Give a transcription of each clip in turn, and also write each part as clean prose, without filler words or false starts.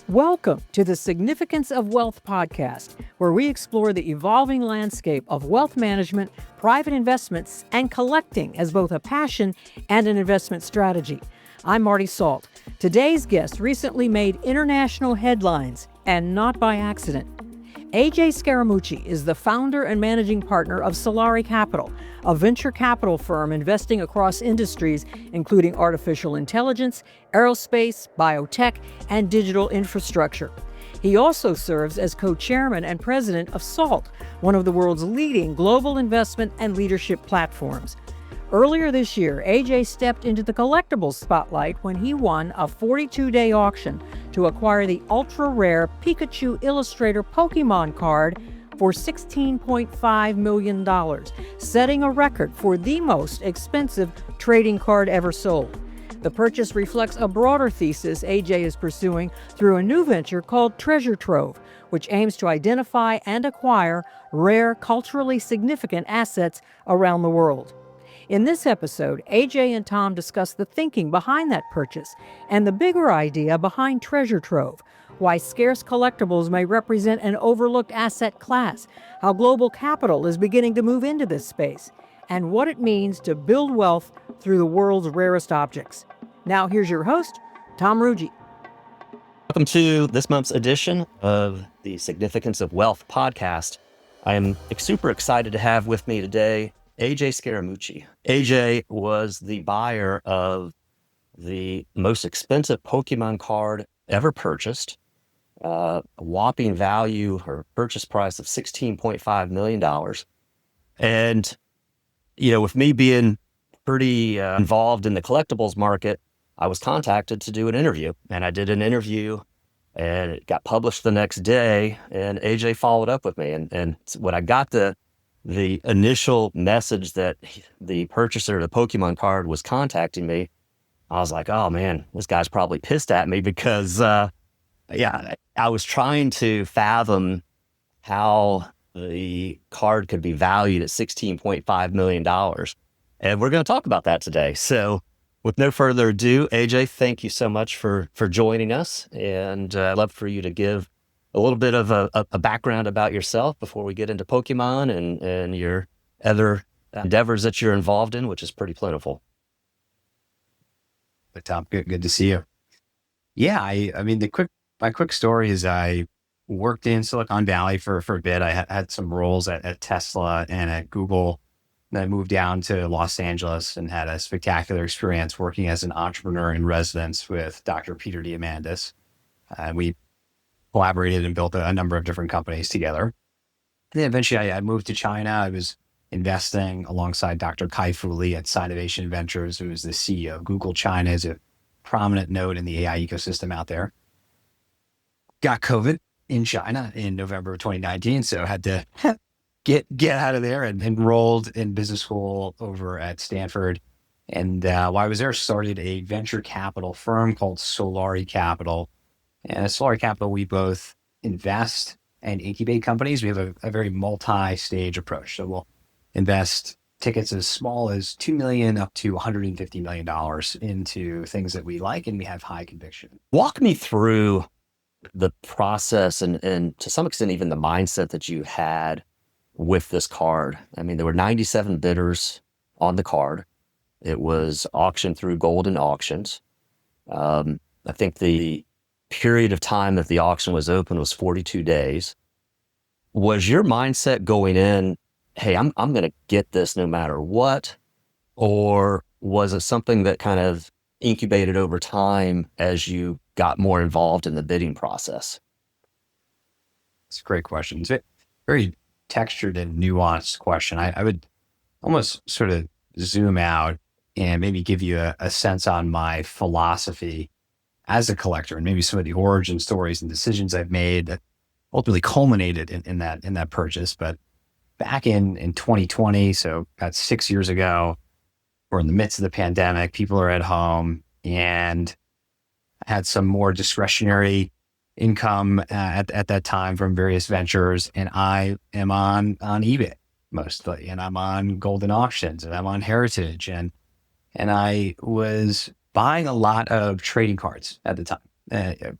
Welcome to the Significance of Wealth podcast, where we explore the evolving landscape of wealth management, private investments, and collecting as both a passion and an investment strategy. I'm Marty Salt. Today's guest recently made international headlines, and not by accident. AJ Scaramucci is the founder and managing partner of Solari Capital, a venture capital firm investing across industries including artificial intelligence, aerospace, biotech, and digital infrastructure. He also serves as co-chairman and president of SALT, one of the world's leading global investment and leadership platforms. Earlier this year, AJ stepped into the collectibles spotlight when he won a 42-day auction to acquire the ultra-rare Pikachu Illustrator Pokémon card for $16.5 million, setting a record for the most expensive trading card ever sold. The purchase reflects a broader thesis AJ is pursuing through a new venture called Treasure Trove, which aims to identify and acquire rare, culturally significant assets around the world. In this episode, AJ and Tom discuss the thinking behind that purchase and the bigger idea behind Treasure Trove, why scarce collectibles may represent an overlooked asset class, how global capital is beginning to move into this space, and what it means to build wealth through the world's rarest objects. Now here's your host, Tom Ruggi. Welcome to this month's edition of the Significance of Wealth podcast. I am super excited to have with me today AJ Scaramucci. AJ was the buyer of the most expensive Pokemon card ever purchased, a whopping value or purchase price of $16.5 million. And, with me being pretty involved in the collectibles market, I was contacted to do an interview. And I did an interview and it got published the next day. And AJ followed up with me. And when I got the initial message that the purchaser of the Pokemon card was contacting me, I was like, oh man, this guy's probably pissed at me because, I was trying to fathom how the card could be valued at $16.5 million. And we're going to talk about that today. So with no further ado, AJ, thank you so much for joining us. And I'd love for you to give a little bit of a background about yourself before we get into Pokemon and your other endeavors that you're involved in, which is pretty plentiful. But Tom, good to see you. Yeah, my quick story is I worked in Silicon Valley for a bit. I had some roles at Tesla and at Google. Then I moved down to Los Angeles and had a spectacular experience working as an entrepreneur in residence with Dr. Peter Diamandis. We collaborated and built a number of different companies together. And then eventually I moved to China. I was investing alongside Dr. Kai-Fu Lee at Sinovation Ventures, who is the CEO of Google China, is a prominent node in the AI ecosystem out there. Got COVID in China in November of 2019, so had to get out of there and enrolled in business school over at Stanford. And while I was there, started a venture capital firm called Solari Capital. And at Solari Capital, we both invest and incubate companies. We have a very multi-stage approach. So we'll invest tickets as small as $2 million up to $150 million into things that we like and we have high conviction. Walk me through the process and to some extent even the mindset that you had with this card. I mean, there were 97 bidders on the card. It was auctioned through Golden Auctions. I think the period of time that the auction was open was 42 days. Was your mindset going in, hey, I'm going to get this no matter what? Or was it something that kind of incubated over time as you got more involved in the bidding process? It's a great question. It's a very textured and nuanced question. I would almost sort of zoom out and maybe give you a sense on my philosophy as a collector and maybe some of the origin stories and decisions I've made that ultimately culminated in that purchase. But back in 2020, so about 6 years ago, we're in the midst of the pandemic, people are at home, and I had some more discretionary income at that time from various ventures. And I am on eBay mostly, and I'm on Golden Auctions, and I'm on Heritage. And I was buying a lot of trading cards at the time.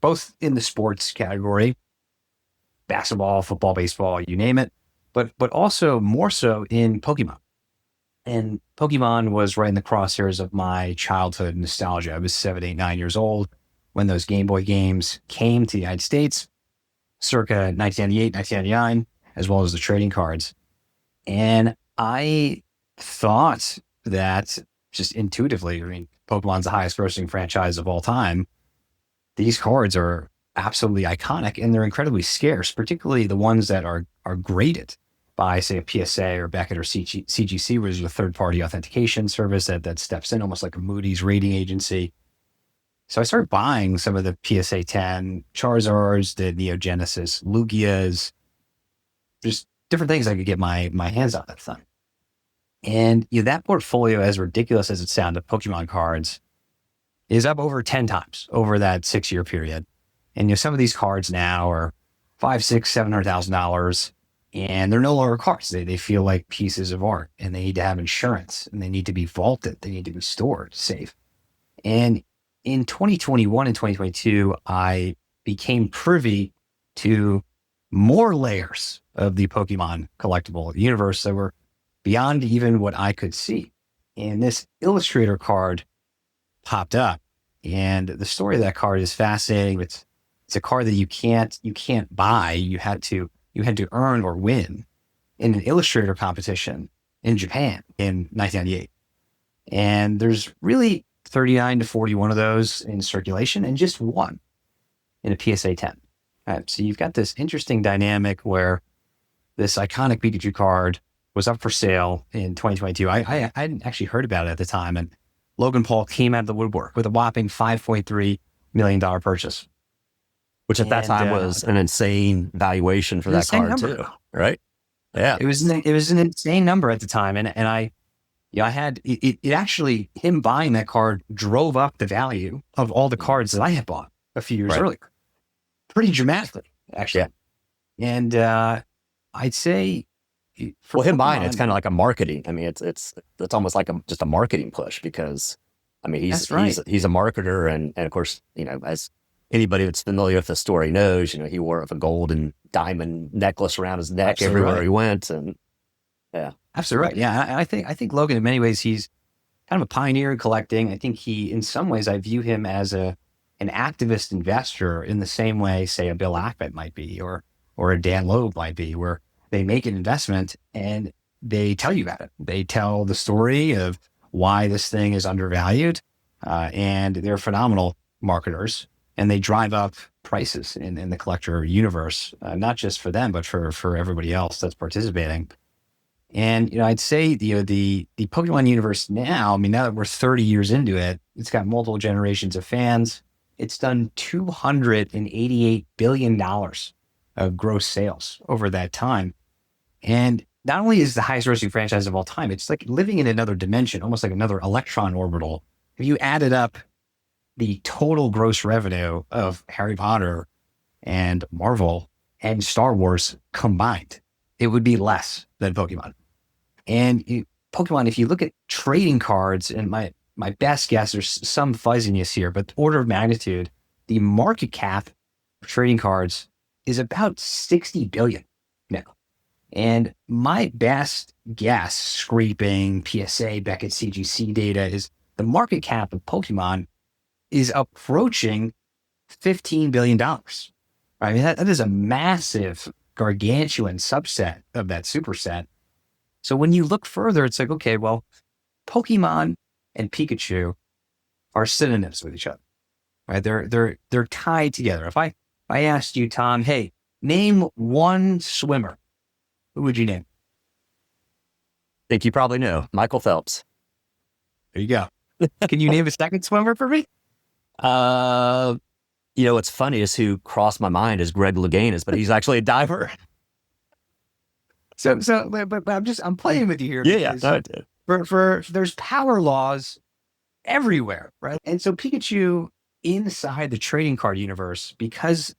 both in the sports category, basketball, football, baseball, you name it, but also more so in Pokemon. And Pokemon was right in the crosshairs of my childhood nostalgia. I was 7, 8, 9 years old when those Game Boy games came to the United States, circa 1998, 1999, as well as the trading cards. And I thought that just intuitively, I mean, Pokemon's the highest grossing franchise of all time. These cards are absolutely iconic and they're incredibly scarce, particularly the ones that are graded by, say, a PSA or Beckett or CGC, which is a third-party authentication service that steps in almost like a Moody's rating agency. So I started buying some of the PSA 10 Charizards, the Neo Genesis Lugias, just different things I could get my hands on at the time. And that portfolio, as ridiculous as it sounded, Pokemon cards, is up over 10 times over that 6-year period. And some of these cards now are $500,000, $600,000, $700,000. And they're no longer cards. They feel like pieces of art, and they need to have insurance, and they need to be vaulted. They need to be stored safe. And in 2021 and 2022, I became privy to more layers of the Pokemon collectible universe that were beyond even what I could see. And this Illustrator card popped up, and the story of that card is fascinating. It's a card that you can't buy. You had to earn or win in an Illustrator competition in Japan in 1998. And there's really 39 to 41 of those in circulation and just one in a PSA 10. So you've got this interesting dynamic where this iconic Pikachu card was up for sale in 2022. I hadn't actually heard about it at the time. And Logan Paul came out of the woodwork with a whopping $5.3 million purchase. Which at that time was an insane valuation for that card number. too, right? Yeah. It was an insane number at the time. And I had it actually, him buying that card drove up the value of all the cards that I had bought a few years earlier. Pretty dramatically, actually. Yeah. And I'd say for him buying it's kind of like a marketing. I mean, it's almost like just a marketing push because I mean he's a marketer and of course, as anybody that's familiar with the story knows, he wore a gold and diamond necklace around his neck everywhere he went. And yeah. Absolutely right. Yeah. I think Logan, in many ways, he's kind of a pioneer in collecting. I think in some ways, I view him as an activist investor in the same way, say, a Bill Ackman might be, or a Dan Loeb might be, where they make an investment and they tell you about it. They tell the story of why this thing is undervalued. And they're phenomenal marketers. And they drive up prices in the collector universe, not just for them, but for everybody else that's participating. And, I'd say, the Pokemon universe now, I mean, now that we're 30 years into it, it's got multiple generations of fans. It's done $288 billion of gross sales over that time. And not only is it the highest grossing franchise of all time, it's like living in another dimension, almost like another electron orbital. If you added up the total gross revenue of Harry Potter and Marvel and Star Wars combined, it would be less than Pokemon. And Pokemon, if you look at trading cards, and my best guess, there's some fuzziness here, but order of magnitude, the market cap of trading cards is about 60 billion now. And my best guess, scraping PSA, Beckett, CGC data, is the market cap of Pokemon is approaching $15 billion. I mean, that is a massive, gargantuan subset of that superset. So when you look further, it's like, okay, well, Pokemon and Pikachu are synonyms with each other, right? They're tied together. If I asked you, Tom, hey, name one swimmer, who would you name? I think you probably know Michael Phelps. There you go. Can you name a second swimmer for me? What's funny is who crossed my mind is Greg Louganis, but he's actually a diver. But I'm playing with you here. Yeah. For there's power laws everywhere, right? And so Pikachu inside the trading card universe, because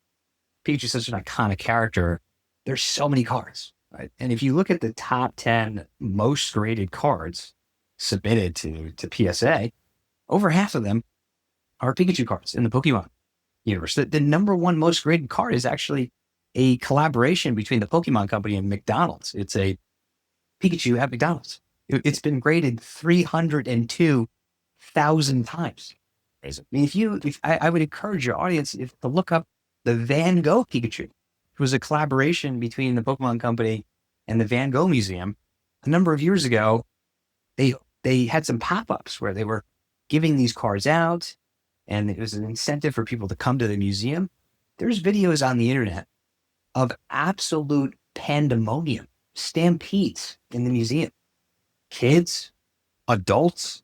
Pikachu is such an iconic character, there's so many cards, right? And if you look at the top 10 most graded cards submitted to PSA, over half of them are Pikachu cards in the Pokemon universe. The number one most graded card is actually a collaboration between the Pokemon company and McDonald's. It's a Pikachu at McDonald's. It's been graded 302,000 times. I mean, I would encourage your audience to look up the Van Gogh Pikachu. It was a collaboration between the Pokemon company and the Van Gogh Museum. A number of years ago, they had some pop-ups where they were giving these cards out, and it was an incentive for people to come to the museum. There's videos on the internet of absolute pandemonium, stampedes in the museum. Kids, adults,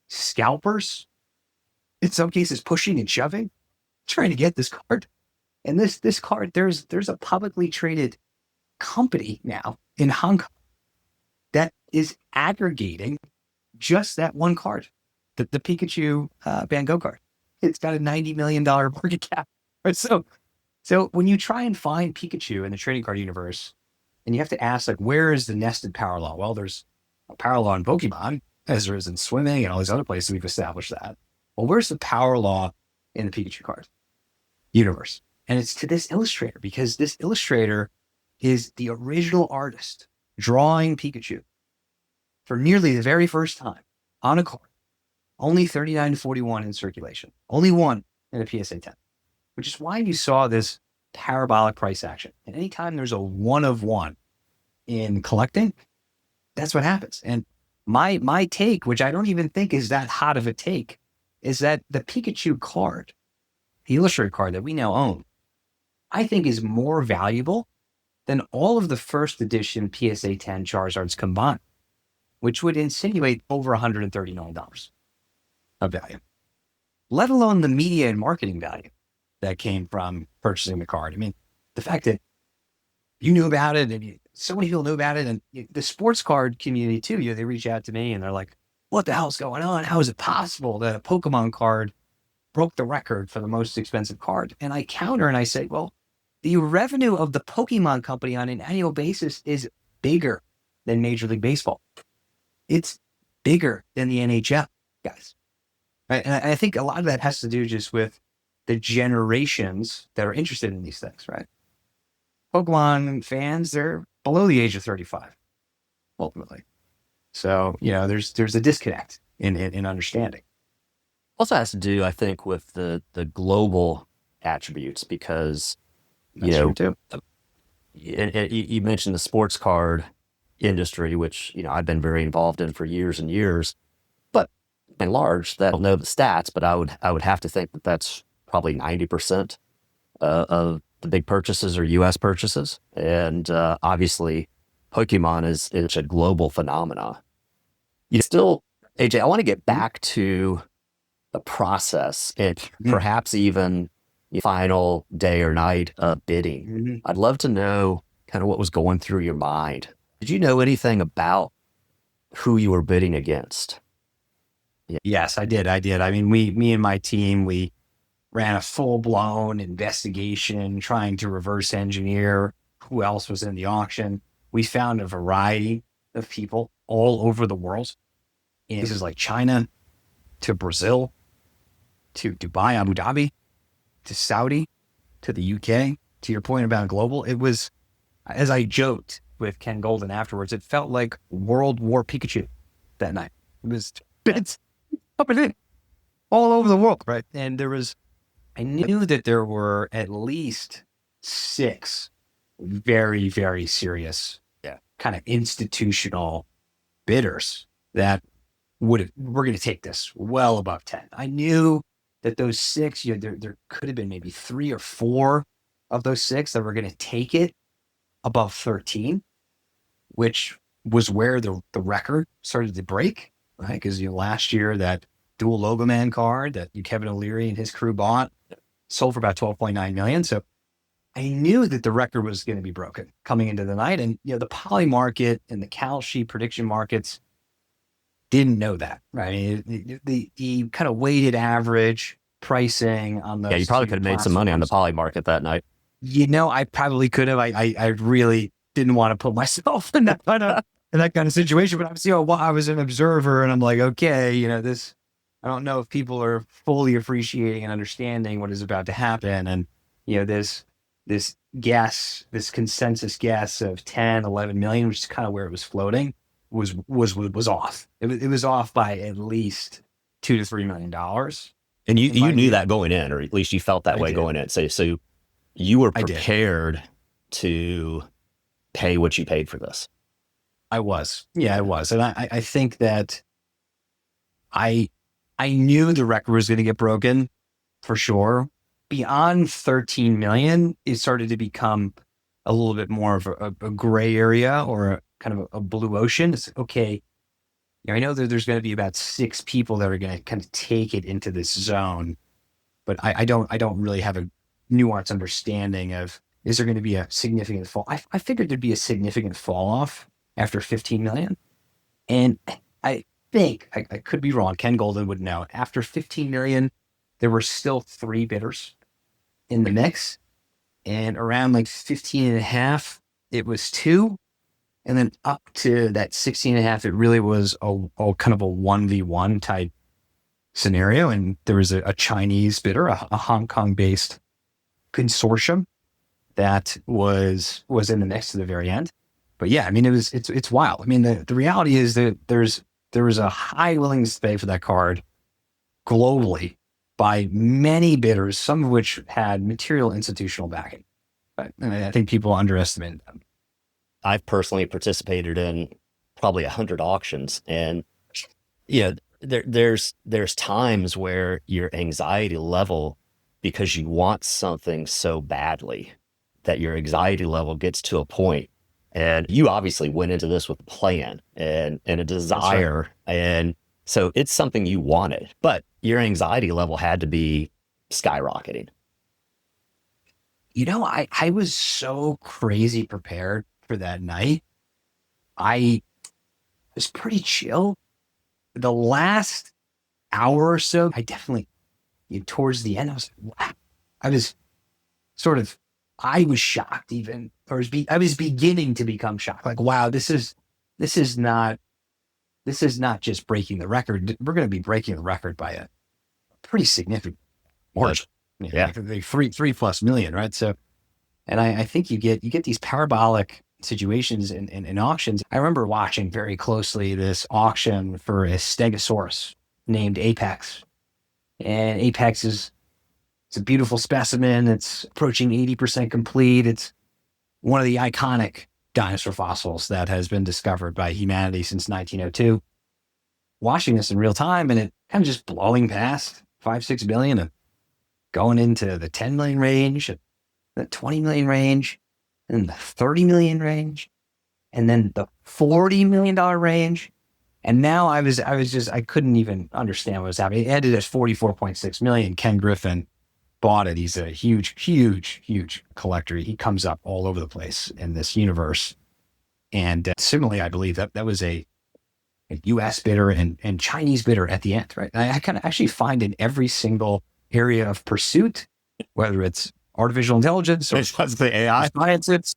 scalpers, in some cases pushing and shoving, trying to get this card. And this card, there's a publicly traded company now in Hong Kong that is aggregating just that one card, the Pikachu Van Gogh card. It's got a $90 million market cap. Right? So when you try and find Pikachu in the trading card universe, and you have to ask, like, where is the nested power law? Well, there's a power law in Pokemon, as there is in swimming and all these other places. We've established that. Well, where's the power law in the Pikachu card universe? And it's to this illustrator, because this illustrator is the original artist drawing Pikachu for nearly the very first time on a card. Only 39 to 41 in circulation. Only one in a PSA 10, which is why you saw this parabolic price action. And anytime there's a one of one in collecting, that's what happens. And my take, which I don't even think is that hot of a take, is that the Pikachu card, the illustrated card that we now own, I think is more valuable than all of the first edition PSA 10 Charizards combined, which would insinuate over $130 million of value, let alone the media and marketing value that came from purchasing the card. I mean, the fact that you knew about it and so many people knew about it, and the sports card community too, they reach out to me and they're like, what the hell's going on? How is it possible that a Pokemon card broke the record for the most expensive card? And I counter and I say, well, the revenue of the Pokemon company on an annual basis is bigger than Major League Baseball. It's bigger than the NHL, guys. Right? And I think a lot of that has to do just with the generations that are interested in these things, right? Pokemon fans, they're below the age of 35, ultimately. So, there's a disconnect in understanding. Also has to do, I think, with the global attributes, because That's true too. You mentioned the sports card industry, which I've been very involved in for years and years. But by and large, I don't know the stats, but I would have to think that that's probably 90% of the big purchases are U.S. purchases, and obviously, Pokemon is a global phenomenon. Still, AJ, I want to get back to the process and perhaps even the final day or night of bidding. Mm-hmm. I'd love to know kind of what was going through your mind. Did you know anything about who you were bidding against? Yeah. Yes, I did. I mean, me and my team, we ran a full-blown investigation trying to reverse engineer who else was in the auction. We found a variety of people all over the world. In places like China, to Brazil, to Dubai, Abu Dhabi, to Saudi, to the UK. To your point about global, it was, as I joked with Ken Golden afterwards, it felt like World War Pikachu that night. It was bits up and in all over the world, right? And I knew that there were at least 6 very, very serious, kind of institutional bidders that we're going to take this well above 10. I knew that those 6, there could have been maybe 3 or 4 of those 6 that were going to take it above 13, which was where the record started to break, right? Because last year that dual Logo Man card that Kevin O'Leary and his crew bought sold for about 12.9 million. So I knew that the record was going to be broken coming into the night. And, the poly market and the Cal sheet prediction markets didn't know that, right? The kind of weighted average pricing on those. Yeah, you probably could have made some money on the poly market that night. I probably could have. I really didn't want to put myself in that kind of situation, but obviously, I was an observer and I'm like, okay, I don't know if people are fully appreciating and understanding what is about to happen. And, this consensus guess of 10, 11 million, which is kind of where it was floating, was off. It was off by at least $2 to $3 million. And you my knew view. that going in, or at least you felt that I way did. going in. So you were I did. prepared to pay what you paid for this. I was. Yeah, I was. And I think that I knew the record was going to get broken for sure. Beyond 13 million, it started to become a little bit more of a gray area, or a kind of a blue ocean. It's okay. I know that there's going to be about 6 people that are going to kind of take it into this zone, but I don't really have a nuanced understanding of, is there going to be a significant fall? I figured there'd be a significant fall off after 15 million. And I think, I could be wrong, Ken Golden would know, after 15 million, there were still 3 bidders in the mix. And around like 15 and a half, it was 2. And then up to that 16 and a half, it really was a kind of a 1v1 type scenario. And there was a Chinese bidder, a Hong Kong based consortium that was in the mix to the very end. But yeah, I mean, it's wild. I mean, the reality is that there was a high willingness to pay for that card globally by many bidders, some of which had material institutional backing. But I think people underestimated them. I've personally participated in probably 100 auctions, and there's times where your anxiety level, because you want something so badly, that your anxiety level gets to a point. And you obviously went into this with a plan and a desire. Right. And so it's something you wanted, but your anxiety level had to be skyrocketing. I was so crazy prepared for that night. I was pretty chill. The last hour or so, I definitely, towards the end, I was like, wow. I was shocked even, or I was beginning to become shocked. Like, wow, this is not just breaking the record. We're going to be breaking the record by a pretty significant margin. Yeah. Like 3+ million, right? So, and I think you get these parabolic situations in auctions. I remember watching very closely this auction for a Stegosaurus named Apex. And Apex it's a beautiful specimen. It's approaching 80% complete. It's one of the iconic dinosaur fossils that has been discovered by humanity since 1902. Watching this in real time, and it kind of just blowing past 5-6 billion and going into the 10 million range, the 20 million range, and the 30 million range, and then the $40 million range. And now I couldn't even understand what was happening. It ended at 44.6 million. Ken Griffin bought it. He's a huge, huge, huge collector. He comes up all over the place in this universe. And similarly, I believe that was a US bidder and Chinese bidder at the end, right? I kind of actually find in every single area of pursuit, whether it's artificial intelligence or the AI sciences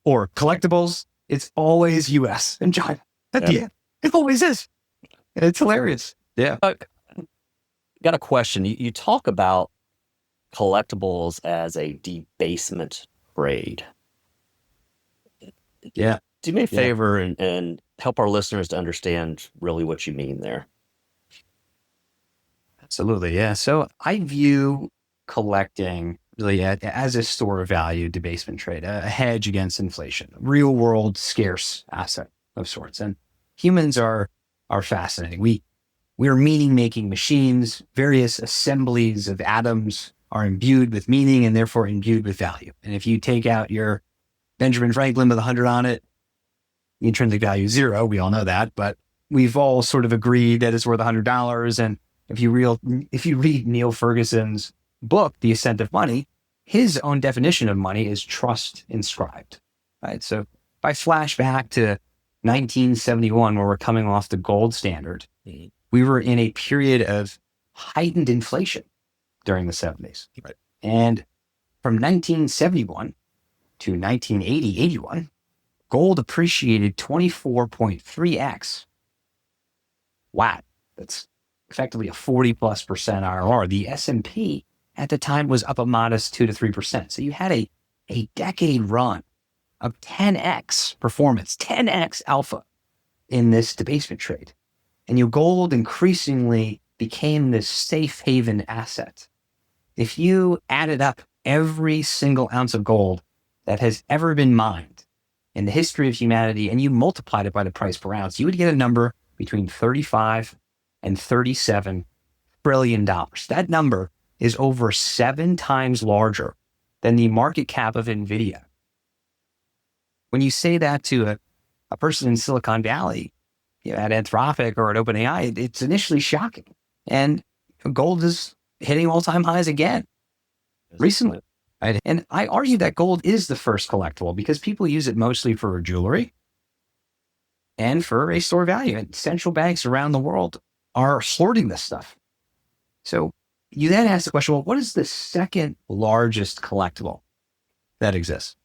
or collectibles, it's always US and China at the end. It always is. And it's hilarious. Yeah. Got a question. You talk about collectibles as a debasement trade. Yeah. Do me a favor and help our listeners to understand really what you mean there. Absolutely. Yeah. So I view collecting really as a store of value debasement trade, a hedge against inflation, a real world scarce asset of sorts. And humans are fascinating. We are meaning making machines. Various assemblies of atoms are imbued with meaning and therefore imbued with value. And if you take out your Benjamin Franklin with 100 on it, the intrinsic value is 0. We all know that, but we've all sort of agreed that it's worth $100. And if you read Neil Ferguson's book, The Ascent of Money, his own definition of money is trust inscribed, right? So if I flash back to 1971, where we're coming off the gold standard, we were in a period of heightened inflation during the 70s. Right. And from 1971 to 1980, 81, gold appreciated 24.3x. Wow. That's effectively a 40+% IRR. The S&P at the time was up a modest 2 to 3%. So you had a decade run of 10x performance, 10x alpha in this debasement trade. And your gold increasingly became this safe haven asset. If you added up every single ounce of gold that has ever been mined in the history of humanity and you multiplied it by the price per ounce, you would get a number between 35 and $37 trillion. That number is over 7 times larger than the market cap of NVIDIA. When you say that to a person in Silicon Valley, at Anthropic or at OpenAI, it's initially shocking. And gold is hitting all-time highs again recently. Right? And I argue that gold is the first collectible because people use it mostly for jewelry and for a store value. And central banks around the world are hoarding this stuff. So you then ask the question, well, what is the second largest collectible that exists?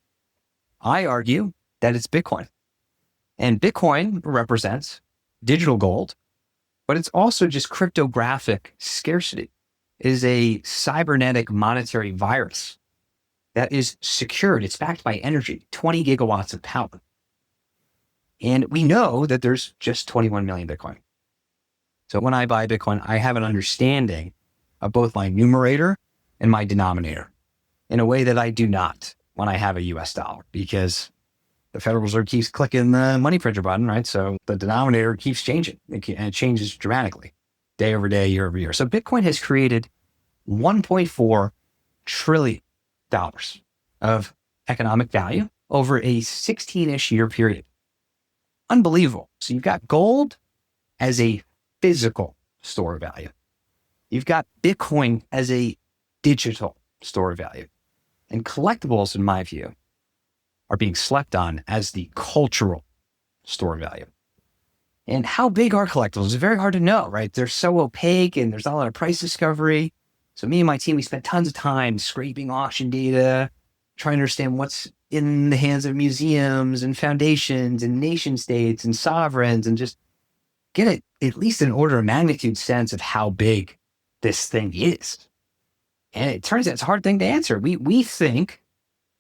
I argue that it's Bitcoin. And Bitcoin represents digital gold, but it's also just cryptographic scarcity. It is a cybernetic monetary virus that is secured. It's backed by energy, 20 gigawatts of power. And we know that there's just 21 million Bitcoin. So when I buy Bitcoin, I have an understanding of both my numerator and my denominator in a way that I do not when I have a US dollar, because the Federal Reserve keeps clicking the money printer button, right? So the denominator keeps changing, and it changes dramatically day over day, year over year. So Bitcoin has created $1.4 trillion of economic value over a 16-ish year period. Unbelievable. So you've got gold as a physical store of value. You've got Bitcoin as a digital store of value. And collectibles, in my view, are being slept on as the cultural store of value. And how big are collectibles? It's very hard to know, right? They're so opaque and there's not a lot of price discovery. So me and my team, we spent tons of time scraping auction data, trying to understand what's in the hands of museums and foundations and nation states and sovereigns, and just get at least an order of magnitude sense of how big this thing is. And it turns out it's a hard thing to answer. We think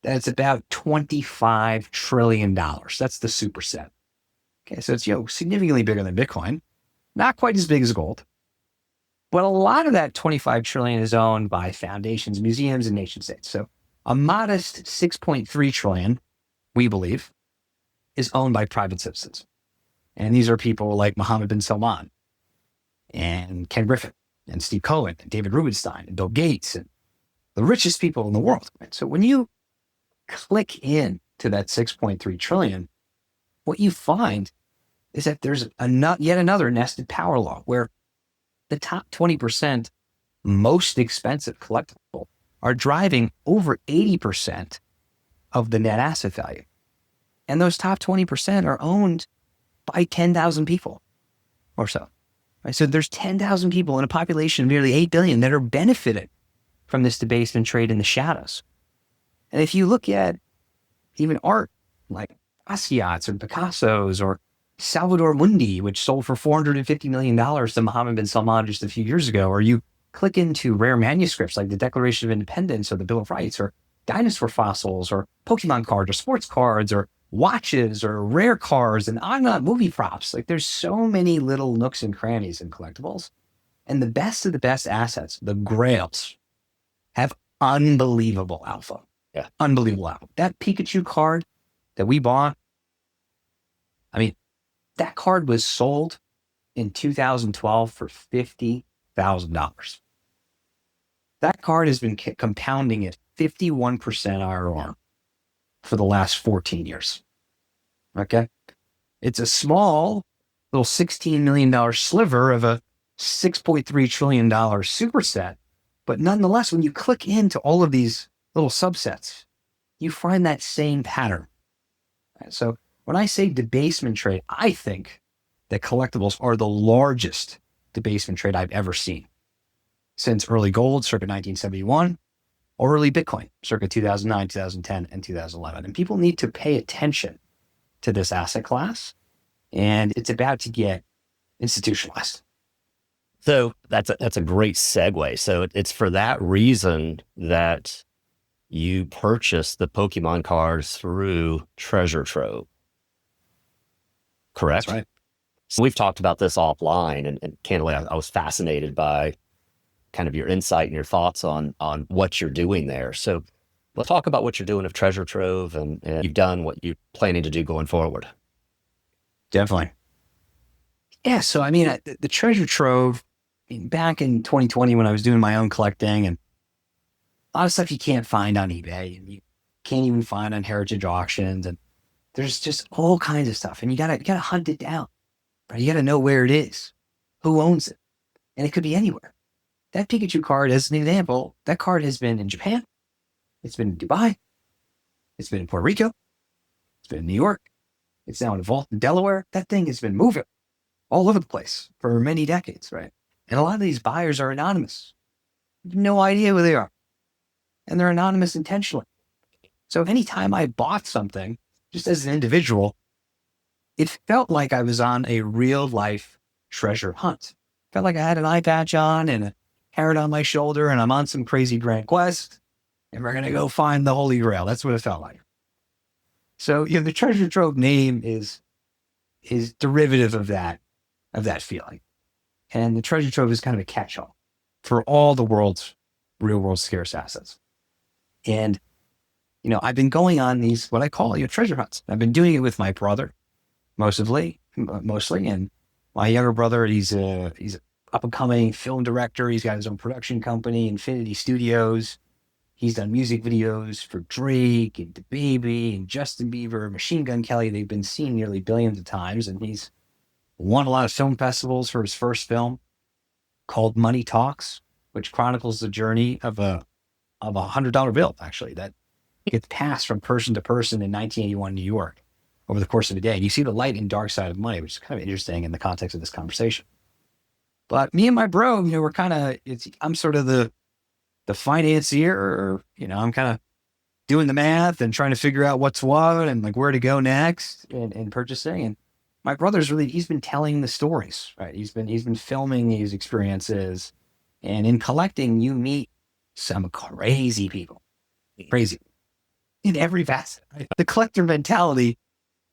that it's about $25 trillion. That's the superset. Okay, so it's significantly bigger than Bitcoin, not quite as big as gold. But a lot of that 25 trillion is owned by foundations, museums, and nation states. So a modest 6.3 trillion, we believe, is owned by private citizens. And these are people like Mohammed bin Salman and Ken Griffin and Steve Cohen and David Rubenstein and Bill Gates and the richest people in the world. Right? So when you click in to that 6.3 trillion, what you find is that there's yet another nested power law where the top 20% most expensive collectible are driving over 80% of the net asset value. And those top 20% are owned by 10,000 people or so. Right? So there's 10,000 people in a population of nearly 8 billion that are benefiting from this debasement trade in the shadows. And if you look at even art like Basquiat's or Picasso's or Salvador Mundi, which sold for $450 million to Mohammed bin Salman just a few years ago, or you click into rare manuscripts like the Declaration of Independence or the Bill of Rights or dinosaur fossils or Pokemon cards or sports cards or watches or rare cars and on movie props. Like there's so many little nooks and crannies in collectibles. And the best of the best assets, the grails, have unbelievable alpha. Yeah. Unbelievable alpha. That Pikachu card that we bought, I mean, that card was sold in 2012 for $50,000. That card has been compounding at 51% IRR for the last 14 years. Okay? It's a small little $16 million sliver of a $6.3 trillion superset. But nonetheless, when you click into all of these little subsets, you find that same pattern. So when I say debasement trade, I think that collectibles are the largest debasement trade I've ever seen since early gold, circa 1971, or early Bitcoin, circa 2009, 2010, and 2011. And people need to pay attention to this asset class, and it's about to get institutionalized. So that's a great segue. So it's for that reason that you purchased the Pokemon cards through Treasure Trove, correct? That's right. So we've talked about this offline, and candidly, I was fascinated by kind of your insight and your thoughts on what you're doing there. So let's talk about what you're doing with Treasure Trove and you've done what you're planning to do going forward. Definitely. Yeah. So, I mean, the Treasure Trove, back in 2020 when I was doing my own collecting, and a lot of stuff you can't find on eBay and you can't even find on heritage auctions. And there's just all kinds of stuff. And you gotta hunt it down, right? You gotta know where it is, who owns it. And it could be anywhere. That Pikachu card, as an example, that card has been in Japan. It's been in Dubai. It's been in Puerto Rico. It's been in New York. It's now in a vault in Delaware. That thing has been moving all over the place for many decades, right? And a lot of these buyers are anonymous. You have no idea who they are. And they're anonymous intentionally. So anytime I bought something, just as an individual, it felt like I was on a real life treasure hunt. Felt like I had an eye patch on and a carrot on my shoulder, and I'm on some crazy grand quest, and we're going to go find the Holy Grail. That's what it felt like. So, the Treasure Trove name is derivative of that feeling. And the Treasure Trove is kind of a catch-all for all the world's real world scarce assets. And, I've been going on these, what I call treasure hunts. I've been doing it with my brother, mostly. And my younger brother, he's an up-and-coming film director. He's got his own production company, Infinity Studios. He's done music videos for Drake and DaBaby and Justin Bieber, Machine Gun Kelly. They've been seen nearly billions of times, and he's won a lot of film festivals for his first film called Money Talks, which chronicles the journey of a $100 bill, actually, that gets passed from person to person in 1981 New York over the course of a day. And you see the light and dark side of money, which is kind of interesting in the context of this conversation. But me and my bro, we're I'm sort of the financier, or, I'm kind of doing the math and trying to figure out what's what and like where to go next and purchasing. And my brother's he's been telling the stories, right? He's been filming these experiences. And in collecting, you meet some crazy people, crazy in every facet. Right? The collector mentality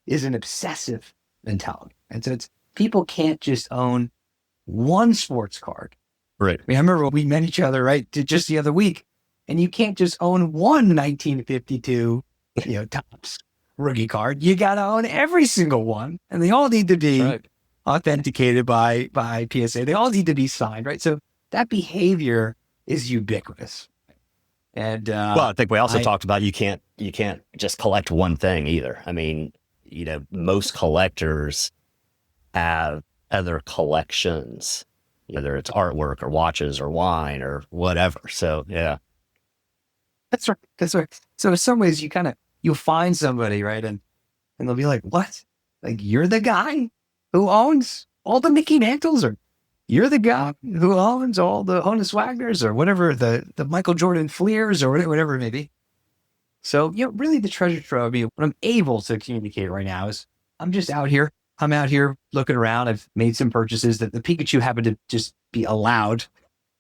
is an obsessive mentality. And so people can't just own one sports card. Right. I mean, I remember we met each other, right, just the other week, and you can't just own one 1952, Topps rookie card. You got to own every single one, and they all need to be authenticated by PSA. They all need to be signed, right? So that behavior is ubiquitous. And I think we also talked about you can't just collect one thing either. I mean, most collectors have other collections, whether it's artwork or watches or wine or whatever. So yeah, that's right. So in some ways, you'll find somebody, right, and they'll be like, "What? Like you're the guy who owns all the Mickey Mantles, or you're the guy who owns all the Honus Wagners, or whatever, the Michael Jordan Fleers, or whatever it may be." So, really the Treasure Trove, what I'm able to communicate right now is I'm just out here. I'm out here looking around. I've made some purchases that the Pikachu happened to just be allowed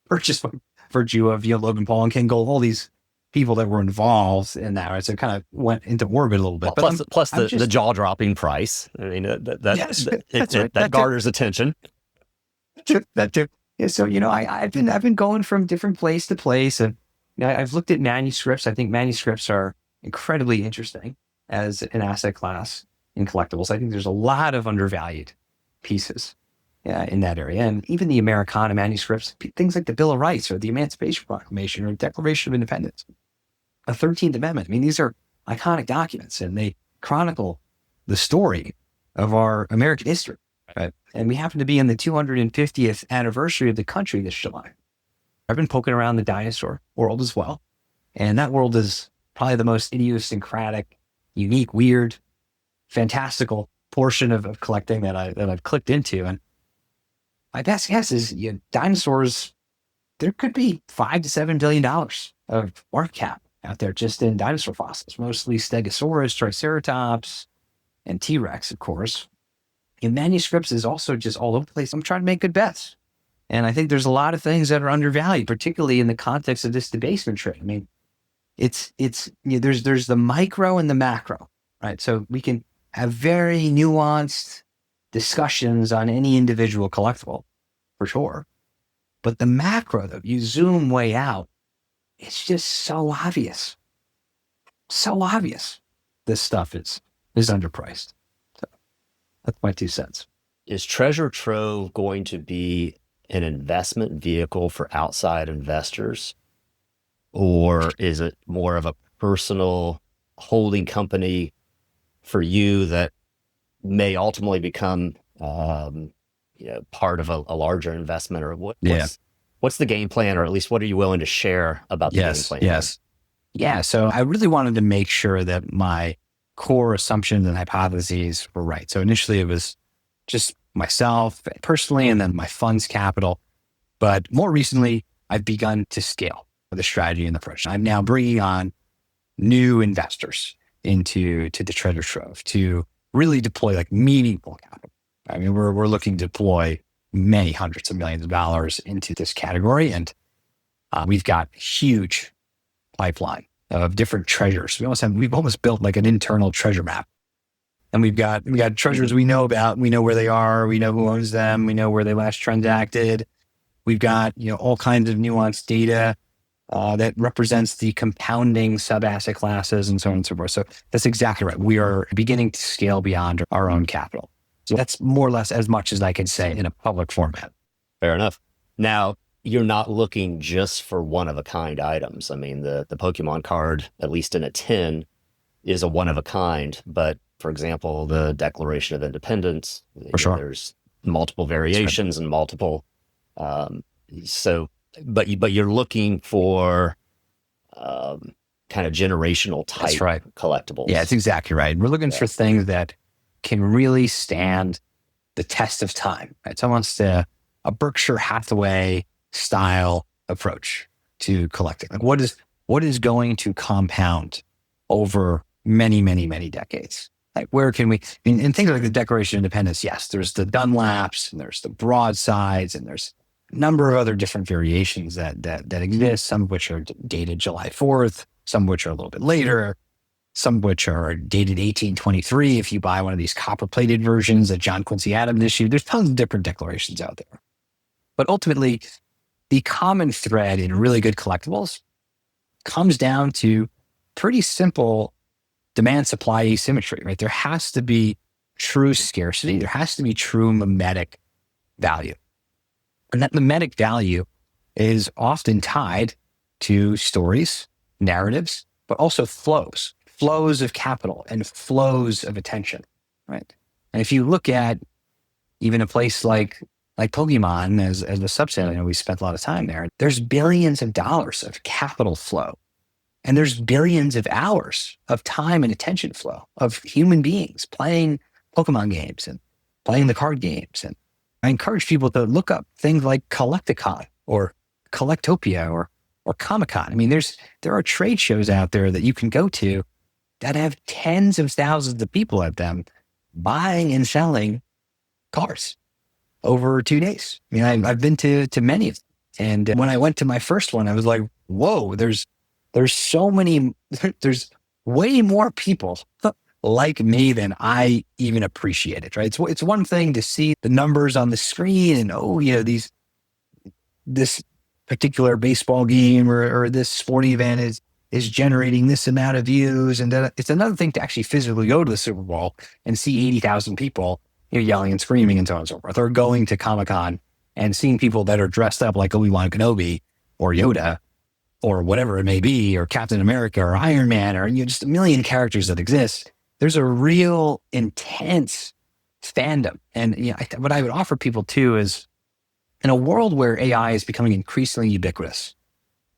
purchase by virtue of, Logan Paul and Ken Gold, all these people that were involved in that. Right? So it kind of went into orbit a little bit. Well, plus the jaw-dropping price. I mean, that garners attention. That too. Yeah. So, I've been going from different place to place, and I've looked at manuscripts. I think manuscripts are incredibly interesting as an asset class in collectibles. I think there's a lot of undervalued pieces in that area. And even the Americana manuscripts, things like the Bill of Rights or the Emancipation Proclamation or Declaration of Independence, a 13th Amendment. I mean, these are iconic documents, and they chronicle the story of our American history. Right. And we happen to be in the 250th anniversary of the country this July. I've been poking around the dinosaur world as well. And that world is probably the most idiosyncratic, unique, weird, fantastical portion of collecting that I've clicked into. And my best guess is dinosaurs, there could be $5 to $7 billion of market cap out there just in dinosaur fossils, mostly Stegosaurus, Triceratops, and T-Rex, of course. In manuscripts is also just all over the place. I'm trying to make good bets. And I think there's a lot of things that are undervalued, particularly in the context of this debasement trade. I mean, there's the micro and the macro, right? So we can have very nuanced discussions on any individual collectible, for sure. But the macro, though, you zoom way out, it's just so obvious. So obvious. This stuff is underpriced. So that's my 2 cents. Is Treasure Trove going to be an investment vehicle for outside investors? Or is it more of a personal holding company for you that may ultimately become part of a larger investment? Or what's the game plan, or at least what are you willing to share about the game plan? Yes. Yeah. So I really wanted to make sure that my core assumptions and hypotheses were right. So initially it was just myself personally, and then my fund's capital. But more recently, I've begun to scale the strategy and the approach. I'm now bringing on new investors into the Treasure Trove to really deploy like meaningful capital. I mean, we're looking to deploy many hundreds of millions of dollars into this category, and we've got huge pipeline of different treasures. We've almost built like an internal treasure map, and we've got treasures we know about. We know where they are. We know who owns them. We know where they last transacted. We've got all kinds of nuanced data that represents the compounding sub-asset classes and so on and so forth. So that's exactly right. We are beginning to scale beyond our own capital. So that's more or less as much as I can say in a public format. Fair enough. Now, you're not looking just for one-of-a-kind items. I mean, the Pokemon card, at least in a tin, is a one-of-a-kind. But, for example, the Declaration of Independence, for sure, there's multiple variations and multiple. But you're looking for kind of generational type collectibles. Yeah, that's exactly right. We're looking for things that can really stand the test of time. Right? So wants a Berkshire Hathaway style approach to collecting. Like what is going to compound over many, many, many decades? Like where can we, and things like the Declaration of Independence, yes, there's the Dunlaps and there's the broadsides and there's a number of other different variations that exist, some of which are dated July 4th, some of which are a little bit later, some of which are dated 1823 if you buy one of these copper-plated versions that John Quincy Adams issued. There's tons of different declarations out there. But ultimately, the common thread in really good collectibles comes down to pretty simple demand-supply asymmetry, right? There has to be true scarcity. There has to be true mimetic value. And that mimetic value is often tied to stories, narratives, but also flows of capital and flows of attention, right? And if you look at even a place like Pokemon as a subset, we spent a lot of time there, there's billions of dollars of capital flow. And there's billions of hours of time and attention flow of human beings playing Pokemon games and playing the card games. And I encourage people to look up things like Collecticon or Collectopia or Comic-Con. I mean, there are trade shows out there that you can go to that have tens of thousands of people at them buying and selling cards over 2 days. I mean, I've been to many of them. And when I went to my first one, I was like, whoa, there's so many, there's way more people like me than I even appreciated, right? It's one thing to see the numbers on the screen and, this particular baseball game or this sporting event is generating this amount of views. And then it's another thing to actually physically go to the Super Bowl and see 80,000 people yelling and screaming and so on and so forth, or going to Comic-Con and seeing people that are dressed up like Obi-Wan Kenobi or Yoda or whatever it may be, or Captain America or Iron Man, or just a million characters that exist. There's a real intense fandom. And what I would offer people too is, in a world where AI is becoming increasingly ubiquitous,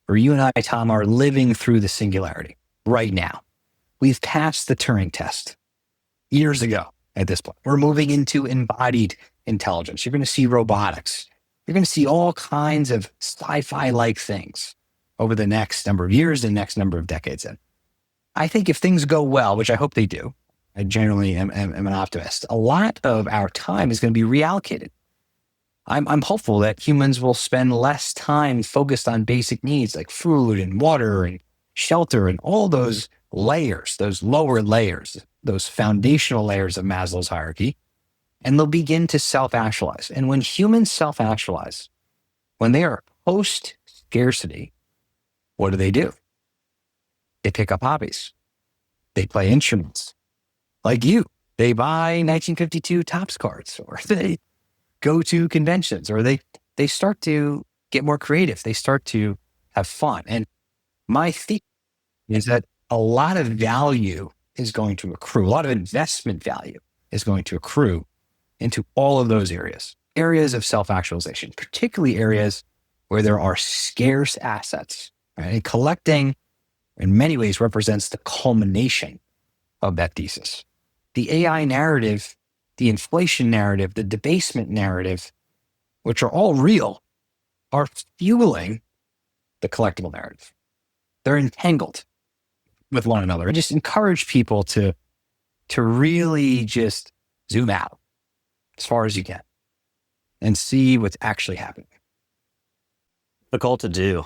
where you and I, Tom, are living through the singularity right now. We've passed the Turing test years ago at this point. We're moving into embodied intelligence. You're going to see robotics. You're going to see all kinds of sci-fi-like things over the next number of years and next number of decades. And I think if things go well, which I hope they do, I generally am an optimist, a lot of our time is going to be reallocated. I'm hopeful that humans will spend less time focused on basic needs like food and water and shelter and all those layers, those lower layers, those foundational layers of Maslow's hierarchy, and they'll begin to self-actualize. And when humans self-actualize, when they are post-scarcity, what do? They pick up hobbies. They play instruments. Like you, they buy 1952 Topps cards, or they go to conventions, or they start to get more creative. They start to have fun. And my theory is that a lot of value is going to accrue, a lot of investment value is going to accrue into all of those areas of self-actualization, particularly areas where there are scarce assets. Right? And collecting, in many ways, represents the culmination of that thesis. The AI narrative, the inflation narrative, the debasement narrative, which are all real, are fueling the collectible narrative. They're entangled with one another. I just encourage people to really just zoom out as far as you can and see what's actually happening. Difficult to do.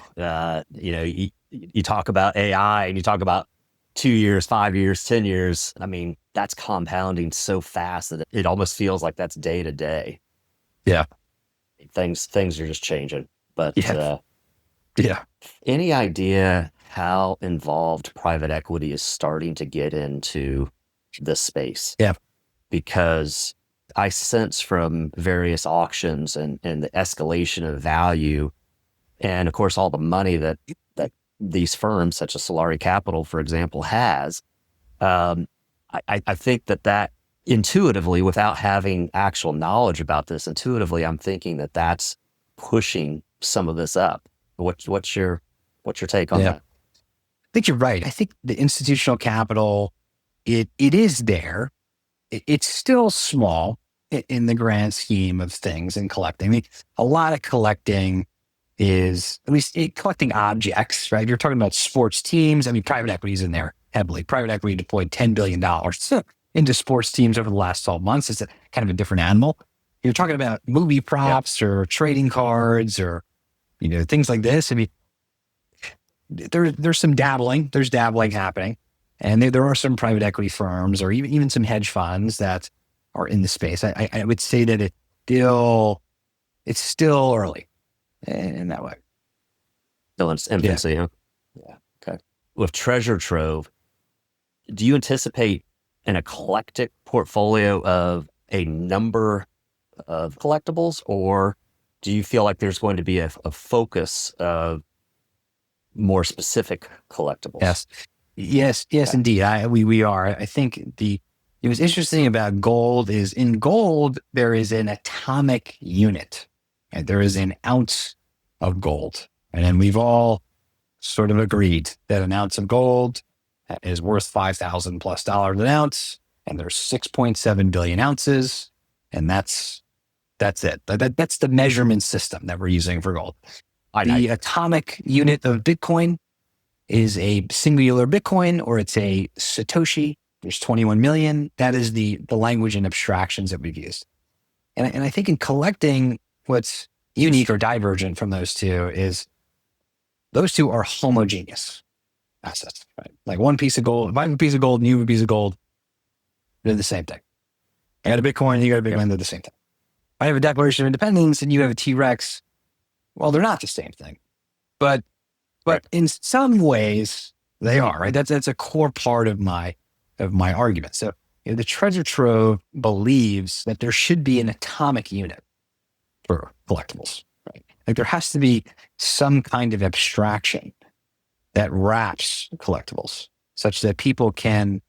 You talk about AI and you talk about 2 years, 5 years, 10 years. I mean, that's compounding so fast that it almost feels like that's day to day. Yeah. Things are just changing. But yeah. Any idea how involved private equity is starting to get into this space? Yeah. Because I sense from various auctions and the escalation of value, and of course all the money that these firms such as Solari Capital, for example, has, I think that intuitively, without having actual knowledge about this, intuitively, I'm thinking that that's pushing some of this up. What's your take on that? I think you're right. I think the institutional capital, it is there. It's still small in the grand scheme of things in collecting. I mean, a lot of collecting is, at least collecting objects, right? If you're talking about sports teams, I mean, private equity is in there heavily. Private equity deployed $10 billion into sports teams over the last 12 months. It's kind of a different animal. You're talking about movie props or trading cards or, things like this. I mean, there's some dabbling. There's dabbling happening. And there are some private equity firms or even some hedge funds that are in the space. I would say that it's still early in that way. Still in its infancy, huh? Yeah. Okay. With Treasure Trove, do you anticipate an eclectic portfolio of a number of collectibles, or do you feel like there's going to be a focus of more specific collectibles? Yes, indeed. We are. I think it was interesting about gold is in gold, there is an atomic unit. And there is an ounce of gold. And then we've all sort of agreed that an ounce of gold is worth $5,000+ an ounce. And there's 6.7 billion ounces. And that's it. That's the measurement system that we're using for gold. The atomic unit of Bitcoin is a singular Bitcoin, or it's a Satoshi. There's 21 million. That is the language and abstractions that we've used. And I think in collecting, what's unique or divergent from those two is those two are homogeneous assets, right? Like one piece of gold, if I have a piece of gold and you have a piece of gold, they're the same thing. I got a Bitcoin and you got a Bitcoin, they're the same thing. If I have a Declaration of Independence and you have a T-Rex, well, they're not the same thing. But in some ways they are, right? That's a core part of my argument. So the Treasure Trove believes that there should be an atomic unit for collectibles, right? Like there has to be some kind of abstraction that wraps collectibles such that people can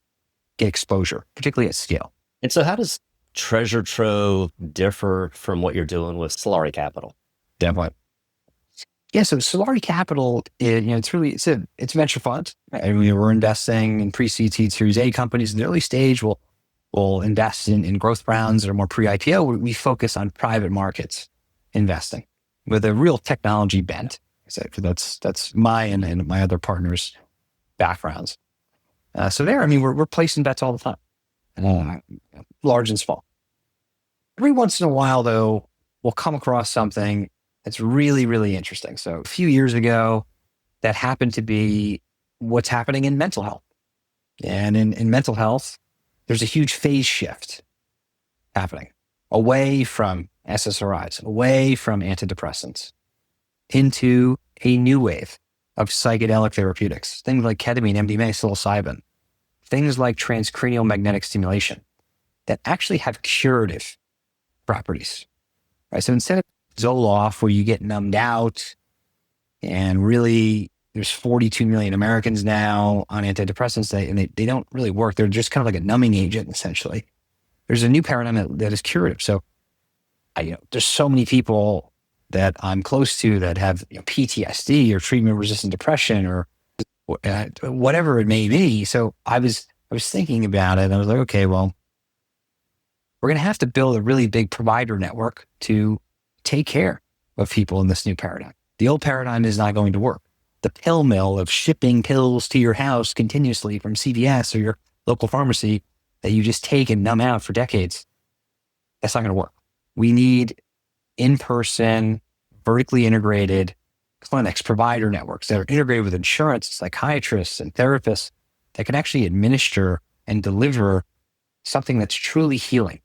get exposure, particularly at scale. And so how does Treasure Trove differ from what you're doing with Solari Capital? Definitely. Yeah, so Solari Capital, it's venture fund. Right? I mean, we're investing in pre-seed, seed, Series A companies in the early stage. We'll invest in growth rounds that are more pre-IPO. We focus on private markets investing with a real technology bent. So that's my and my other partners' backgrounds. So there, I mean, we're placing bets all the time, large and small. Every once in a while, though, we'll come across something that's really, really interesting. So a few years ago, that happened to be what's happening in mental health. And in mental health, there's a huge phase shift happening away from SSRIs, away from antidepressants, into a new wave of psychedelic therapeutics, things like ketamine, MDMA, psilocybin, things like transcranial magnetic stimulation that actually have curative properties, right? So instead of Zoloft, where you get numbed out, and really there's 42 million Americans now on antidepressants, and they don't really work. They're just kind of like a numbing agent, essentially. There's a new paradigm that is curative. So there's so many people that I'm close to that have PTSD or treatment-resistant depression or whatever it may be. So I was thinking about it, and I was like, okay, well, we're going to have to build a really big provider network to take care of people in this new paradigm. The old paradigm is not going to work. The pill mill of shipping pills to your house continuously from CVS or your local pharmacy that you just take and numb out for decades, that's not going to work. We need in-person, vertically integrated clinics, provider networks that are integrated with insurance, psychiatrists, and therapists that can actually administer and deliver something that's truly healing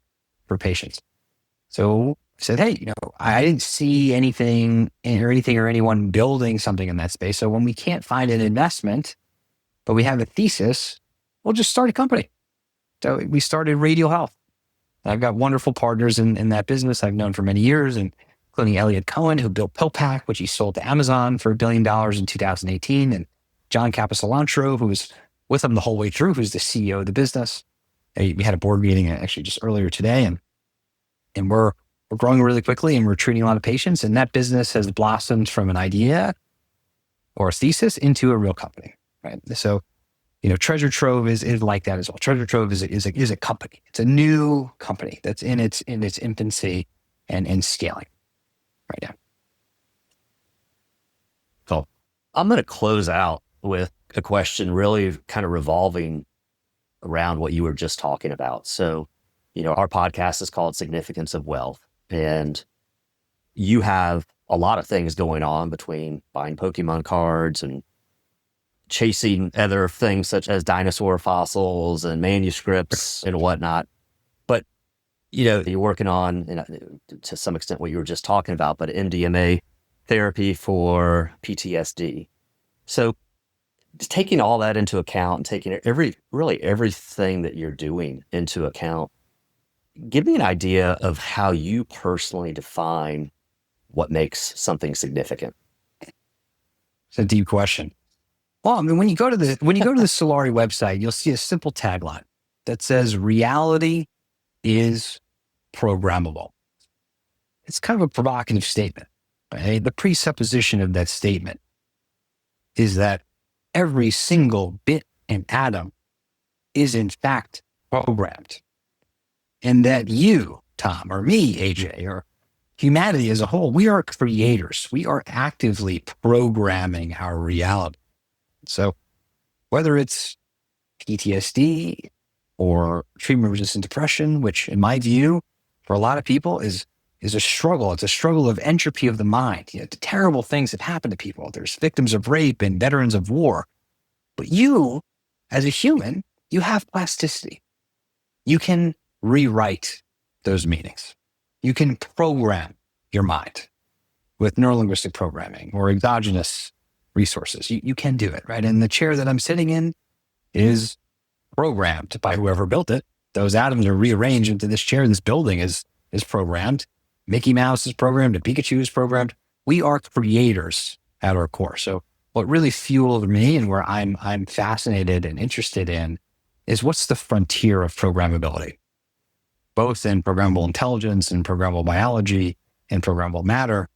for patients. So I said, hey, I didn't see anything or anyone building something in that space. So when we can't find an investment, but we have a thesis, we'll just start a company. So we started Radial Health. I've got wonderful partners in that business I've known for many years, and including Elliot Cohen, who built PillPack, which he sold to Amazon for $1 billion in 2018, and John Capisolantro, who was with him the whole way through, who's the CEO of the business. We had a board meeting actually just earlier today, and we're growing really quickly, and we're treating a lot of patients, and that business has blossomed from an idea or a thesis into a real company, right? So, Treasure Trove is like that as well. Treasure Trove is a company. It's a new company that's in its infancy and scaling right now. So I'm going to close out with a question really kind of revolving around what you were just talking about. So, our podcast is called Significance of Wealth, and you have a lot of things going on between buying Pokemon cards and chasing other things such as dinosaur fossils and manuscripts and whatnot. But, you're working on, to some extent, what you were just talking about, but MDMA therapy for PTSD. So just taking all that into account and taking everything that you're doing into account, give me an idea of how you personally define what makes something significant. It's a deep question. Well, I mean, when you go to the Solari website, you'll see a simple tagline that says reality is programmable. It's kind of a provocative statement. Right? The presupposition of that statement is that every single bit and atom is in fact programmed. And that you, Tom, or me, AJ, or humanity as a whole, we are creators. We are actively programming our reality. So whether it's PTSD or treatment-resistant depression, which in my view, for a lot of people is a struggle. It's a struggle of entropy of the mind. The terrible things that happen to people. There's victims of rape and veterans of war. But you, as a human, you have plasticity. You can rewrite those meanings. You can program your mind with neurolinguistic programming or exogenous resources. You can do it, right? And the chair that I'm sitting in is programmed by whoever built it. Those atoms are rearranged into this chair. This building is programmed. Mickey Mouse is programmed and Pikachu is programmed. We are creators at our core. So what really fueled me and where I'm fascinated and interested in is what's the frontier of programmability, both in programmable intelligence and programmable biology and programmable matter,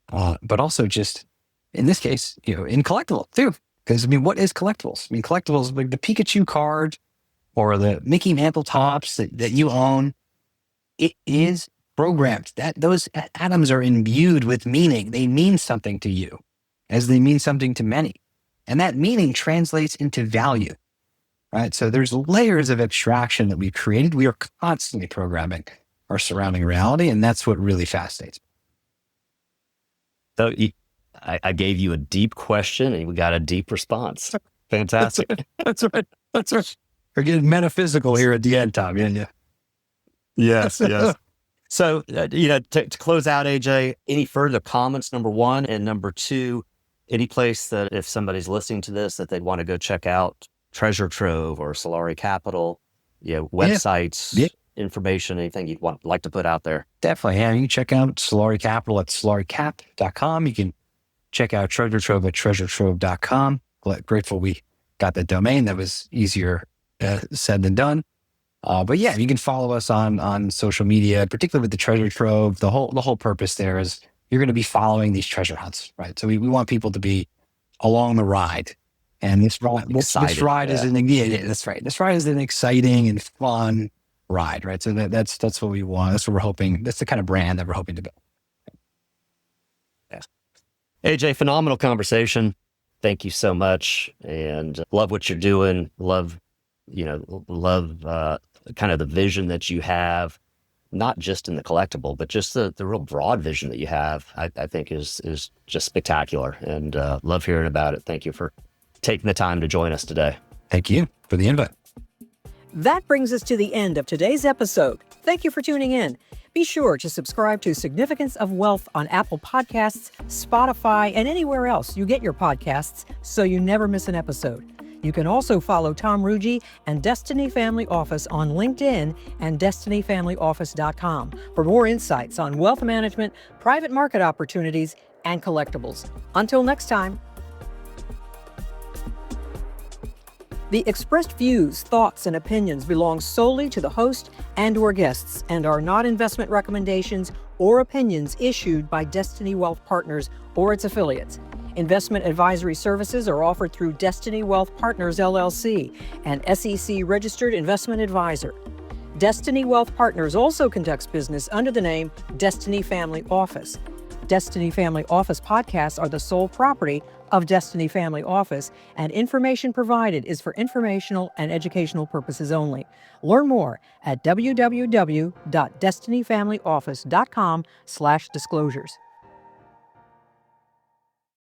but also just in this case, in collectibles too. Because what is collectibles? Collectibles like the Pikachu card or the Mickey Mantle tops that you own, it is programmed. Those atoms are imbued with meaning. They mean something to you as they mean something to many. And that meaning translates into value, right? So there's layers of abstraction that we've created. We are constantly programming. our surrounding reality. And that's what really fascinates me. So I gave you a deep question and we got a deep response. Fantastic. That's right. That's right. We're getting metaphysical here at the end, Tom. Yeah. Yes, yes. So, to close out, AJ, any further comments, number one, and number two, any place that if somebody's listening to this that they'd want to go check out Treasure Trove or Solari Capital, websites, information, anything you'd like to put out there? Definitely. Yeah, you can check out Solari Capital at solaricap.com. You can check out Treasure Trove at treasuretrove.com. Grateful we got the domain. That was easier said than done. But yeah, you can follow us on social media, particularly with the Treasure Trove. The whole purpose there is you're going to be following these treasure hunts, right? So we want people to be along the ride. And this ride is that's right. This ride is an exciting and fun ride, right? So that's what we want. That's what we're hoping. That's the kind of brand that we're hoping to build. Yeah. AJ, phenomenal conversation. Thank you so much, and love what you're doing. Love kind of the vision that you have, not just in the collectible, but just the real broad vision that you have. I think is just spectacular, and love hearing about it. Thank you for taking the time to join us today. Thank you for the invite. That brings us to the end of today's episode. Thank you for tuning in. Be sure to subscribe to Significance of Wealth on Apple Podcasts, Spotify, and anywhere else you get your podcasts so you never miss an episode. You can also follow Tom Ruge and Destiny Family Office on LinkedIn and destinyfamilyoffice.com for more insights on wealth management, private market opportunities, and collectibles. Until next time. The expressed views, thoughts, and opinions belong solely to the host and/or guests and are not investment recommendations or opinions issued by Destiny Wealth Partners or its affiliates. Investment advisory services are offered through Destiny Wealth Partners, LLC, an SEC-registered investment advisor. Destiny Wealth Partners also conducts business under the name Destiny Family Office. Destiny Family Office podcasts are the sole property of Destiny Family Office, and information provided is for informational and educational purposes only. Learn more at www.destinyfamilyoffice.com/disclosures.